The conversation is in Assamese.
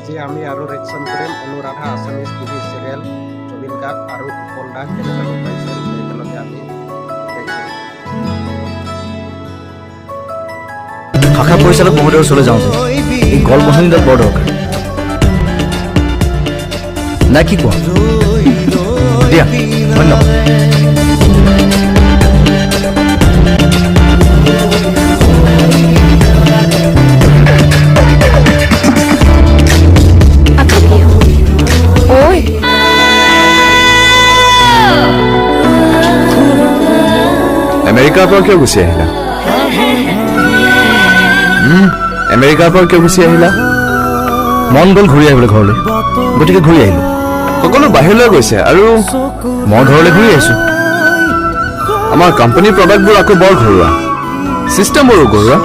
আজি আমি আৰু ৰিয়েকশ্যন কৰিম অনুৰাধা আছামিজ টিভি চিৰিয়েল জবিন গাৰ্গ আৰু উপল দা কেনেকৈ পাইছিল একেলগে আমি দেখিম। শাখা পৰিচালক মহোদয়ৰ ওচৰলৈ যাওঁ যে এই গল বন্ধনীডাল বৰ দৰকাৰ নাই কি কোৱা দিয়া ধন্যবাদ। আমেৰিকাৰ পৰা কিয় গুচি আহিলা? আমেৰিকাৰ পৰা কিয় গুচি আহিলা? মন গ'ল ঘূৰি আহিবলৈ ঘৰলৈ, গতিকে ঘূৰি আহিলো। সকলো বাহিৰলৈ গৈছে আৰু মই ঘৰলৈ ঘূৰি আহিছো। আমাৰ কোম্পানীৰ প্ৰডাক্টবোৰ আকৌ বৰ ঘৰুৱা, চিষ্টেমবোৰো ঘৰুৱা।